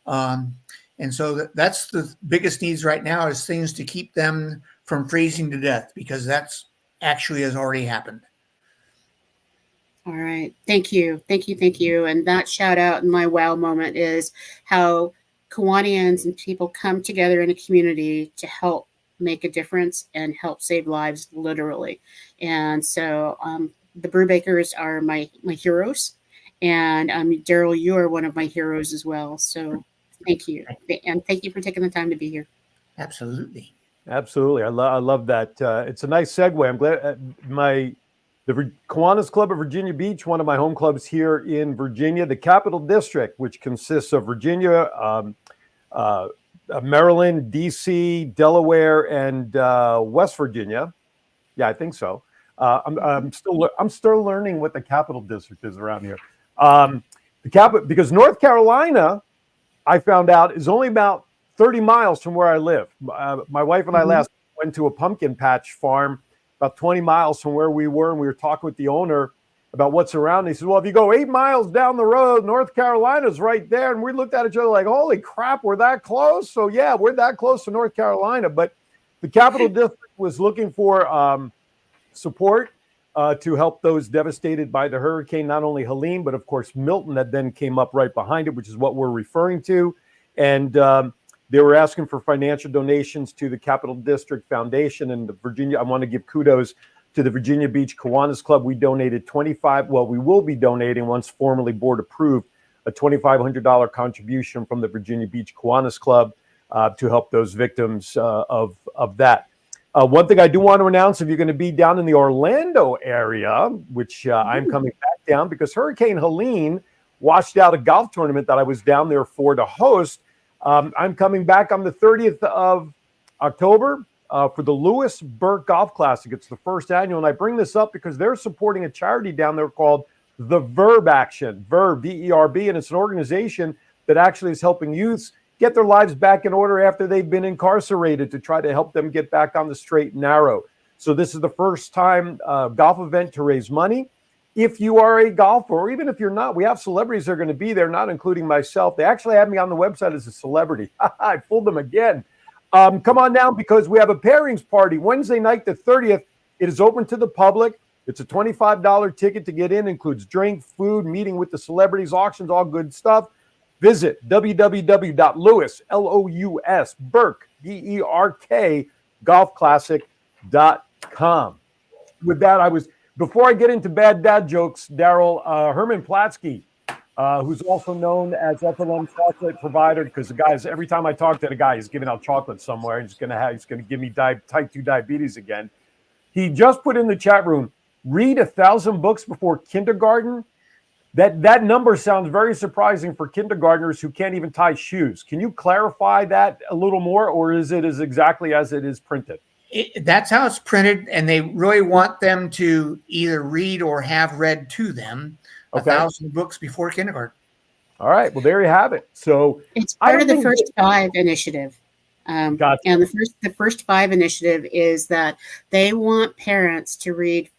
And so that's the biggest needs right now, is things to keep them from freezing to death, because that's actually has already happened. All right. Thank you. Thank you. Thank you. And that shout out and my wow moment is how Kiwanians and people come together in a community to help make a difference and help save lives, literally. And so the Brewbakers are my heroes. And Daryl, you are one of my heroes as well. So thank you. And thank you for taking the time to be here. Absolutely. Absolutely. I love that. It's a nice segue. I'm glad the Kiwanis Club of Virginia Beach, one of my home clubs here in Virginia, the Capital District, which consists of Virginia, Maryland, DC, Delaware, and West Virginia. Yeah, I think so. I'm still learning what the Capital District is around here. Because North Carolina, I found out, is only about 30 miles from where I live. My wife and I last went to a pumpkin patch farm about 20 miles from where we were, and we were talking with the owner about what's around. He said, well, if you go 8 miles down the road, North Carolina's right there. And we looked at each other like, holy crap, we're that close? So yeah, we're that close to North Carolina. But the Capital District was looking for support to help those devastated by the hurricane, not only Helene, but of course Milton, that then came up right behind it, which is what we're referring to. And they were asking for financial donations to the Capital District Foundation and the Virginia. I want to give kudos to the Virginia Beach Kiwanis Club. We donated we will be donating, once formally board approved, a $2,500 contribution from the Virginia Beach Kiwanis Club to help those victims of that. One thing I do want to announce, if you're going to be down in the Orlando area, which I'm coming back down because Hurricane Helene washed out a golf tournament that I was down there for to host. I'm coming back on the 30th of October for the Lewis Burke Golf Classic. It's the first annual, and I bring this up because they're supporting a charity down there called the Verb Action, Verb, V-E-R-B, and it's an organization that actually is helping youths get their lives back in order after they've been incarcerated, to try to help them get back on the straight and narrow. So this is the first time golf event to raise money. If you are a golfer, or even if you're not, we have celebrities that are going to be there, not including myself. They actually have me on the website as a celebrity. I fooled them again. Come on down, because we have a pairings party Wednesday night, the 30th. It is open to the public. It's a $25 ticket to get in. Includes drink, food, meeting with the celebrities, auctions, all good stuff. Visit www.lewis, L-O-U-S, Burke, B-E-R-K, golfclassic.com. With that, before I get into bad dad jokes, Daryl, Herman Platsky, who's also known as FLM chocolate provider, because the guys, every time I talk to the guy, he's giving out chocolate somewhere. He's going to give me type 2 diabetes again. He just put in the chat room, read 1,000 books before kindergarten. That number sounds very surprising for kindergartners who can't even tie shoes. Can you clarify that a little more, or is it as exactly as it is printed? That's how it's printed, and they really want them to either read or have read to them 1,000 books before kindergarten. All right. Well, there you have it. So it's part of the First Five initiative. Gotcha. And the First Five initiative is that they want parents to read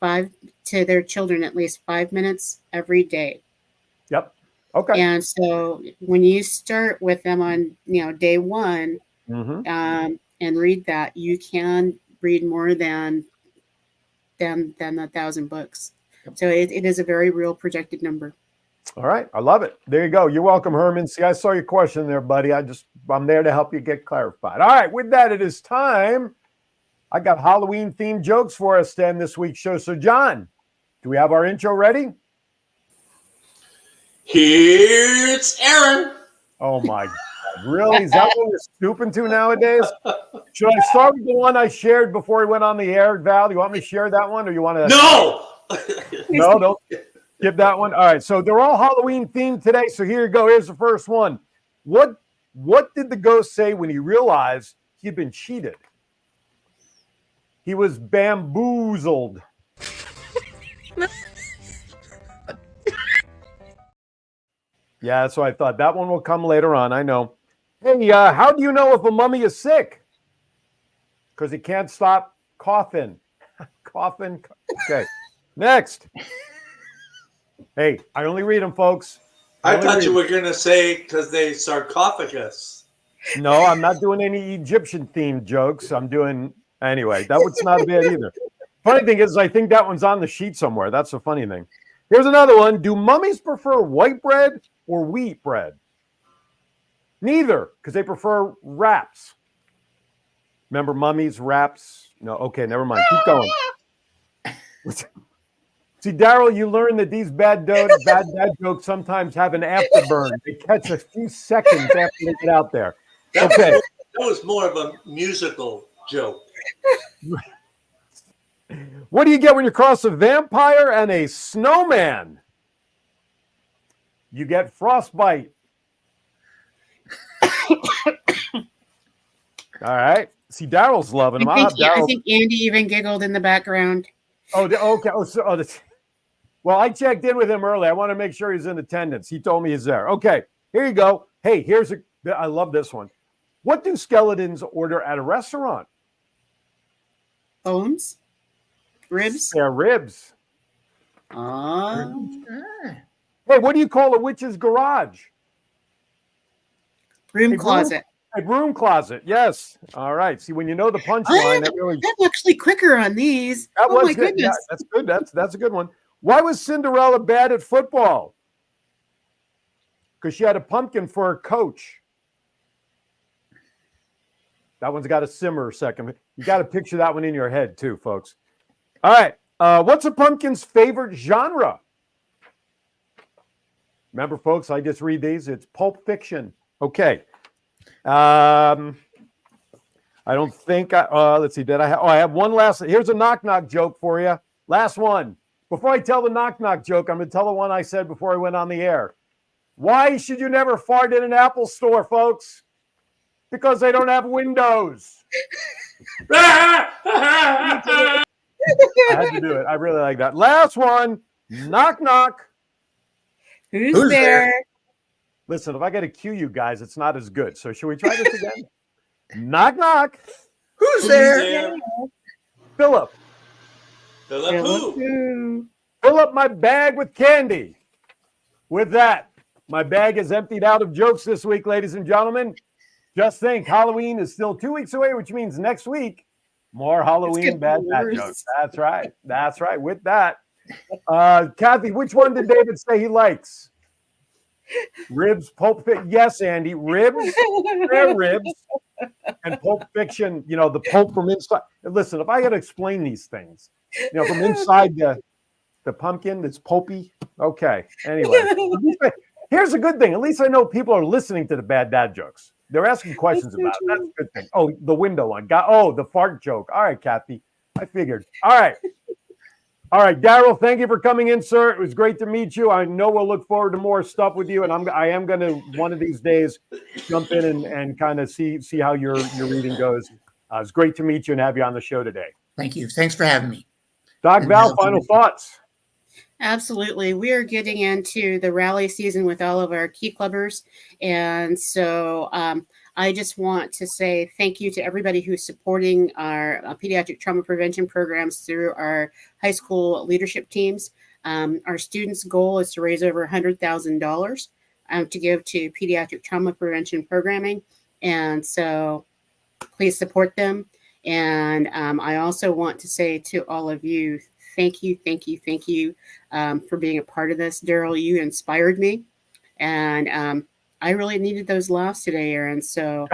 to their children at least 5 minutes every day. Yep. Okay. And so when you start with them on day one, and read that, you can read more than 1,000 books. So it is a very real projected number. All right. I love it. There you go. You're welcome, Herman. See, I saw your question there, buddy. I'm there to help you get clarified. All right. With that, it is time. I got Halloween themed jokes for us to end this week's show. So, John, do we have our intro ready? Here's Aaron. Oh, my God. Really? Is that what we're stooping to nowadays? Should I start with the one I shared before we went on the air, Val? Do you want me to share that one, or you want to? No! No, don't skip that one. All right, so they're all Halloween themed today. So here you go. Here's the first one. What did the ghost say when he realized he'd been cheated? He was bamboozled. Yeah, that's what I thought. That one will come later on. I know. Hey, how do you know if a mummy is sick? Because he can't stop coughing. Coughing. Okay. Next. Hey, I only read them, folks. I thought you were going to say because they sarcophagus. No, I'm not doing any Egyptian-themed jokes. I'm doing... Anyway, that one's not bad either. Funny thing is, I think that one's on the sheet somewhere. That's the funny thing. Here's another one. Do mummies prefer white bread or wheat bread? Neither, because they prefer wraps. Remember mummies, wraps? No, okay, never mind. Keep going. See, Daryl, you learn that these bad dad jokes sometimes have an afterburn. They catch a few seconds after they get out there. Okay. That was more of a musical joke. What do you get when you cross a vampire and a snowman? You get frostbite. All right. See, Daryl's loving them. I think Andy even giggled in the background. Oh, okay. Well, I checked in with him early. I want to make sure he's in attendance. He told me he's there. Okay, here you go. Hey, I love this one. What do skeletons order at a restaurant? Bones? Ribs? They're ribs. Oh. Hey, what do you call a witch's garage? Broom closet. A broom closet, yes. All right. See, when you know the punchline, I'm actually quicker on these. Oh my goodness. Yeah, that's good. That's a good one. Why was Cinderella bad at football? Because she had a pumpkin for her coach. That one's got to simmer a second. You got to picture that one in your head too, folks. All right. What's a pumpkin's favorite genre? Remember, folks, I just read these. It's Pulp Fiction. Okay. I don't think let's see. I have one last. Here's a knock-knock joke for you. Last one. Before I tell the knock-knock joke, I'm going to tell the one I said before I went on the air. Why should you never fart in an Apple store, folks? Because they don't have windows. I had to do it. I really like that. Last one. Knock, knock. Who's there? Listen, if I got to cue you guys, it's not as good. So should we try this again? Knock, knock. Who's there? Philip. Philip who? Fill up my bag with candy. With that, my bag is emptied out of jokes this week, ladies and gentlemen. Just think, Halloween is still 2 weeks away, which means next week, more Halloween bad jokes. That's right. That's right. With that, Kathy, which one did David say he likes? Ribs, Pulp Fiction. Yes, Andy, ribs, they're ribs, and Pulp Fiction. You know, the pulp from inside. Listen, if I got to explain these things, you know, from inside the pumpkin, it's pulpy. Okay. Anyway, here's a good thing. At least I know people are listening to the bad dad jokes. They're asking questions about it. That's a good thing. Oh, the window one. The fart joke. All right, Kathy. I figured. All right. All right, Daryl, thank you for coming in, sir. It was great to meet you. I know we'll look forward to more stuff with you, and I am going to one of these days jump in and kind of see how your reading goes. It's great to meet you and have you on the show today. Thank you. Thanks for having me. Doc Val, final thoughts. Absolutely. We are getting into the rally season with all of our key clubbers. And so I just want to say thank you to everybody who's supporting our pediatric trauma prevention programs through our high school leadership teams. Our students' goal is to raise over $100,000 to give to pediatric trauma prevention programming. And so please support them. And I also want to say to all of you, thank you for being a part of this. Daryl, you inspired me. And I really needed those laughs today, Aaron. So,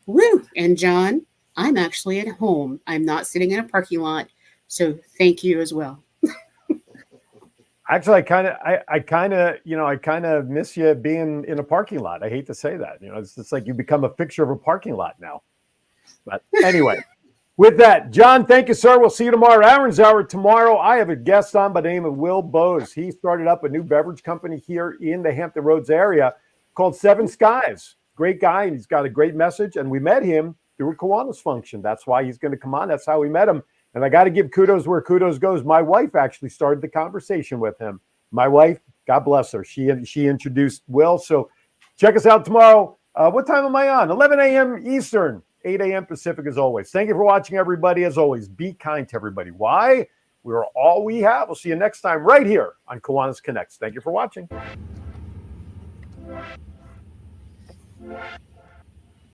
woo. And John, I'm actually at home. I'm not sitting in a parking lot. So thank you as well. Actually, I kind of miss you being in a parking lot. I hate to say that. You know, it's just like you become a picture of a parking lot now. But anyway, with that, John, thank you, sir. We'll see you tomorrow. Aaron's Hour tomorrow. I have a guest on by the name of Will Bose. He started up a new beverage company here in the Hampton Roads area called Seven Skies. Great guy, and he's got a great message. And we met him through a Kiwanis function. That's why he's going to come on. That's how we met him. And I got to give kudos where kudos goes. My wife actually started the conversation with him. My wife God bless her. She introduced Will. So check us out tomorrow. What time am I on? 11 a.m. Eastern, 8 a.m. Pacific, as always. Thank you for watching, everybody. As always, be kind to everybody. Why? We're all we have. We'll see you next time right here on Kiwanis Connects. Thank you for watching.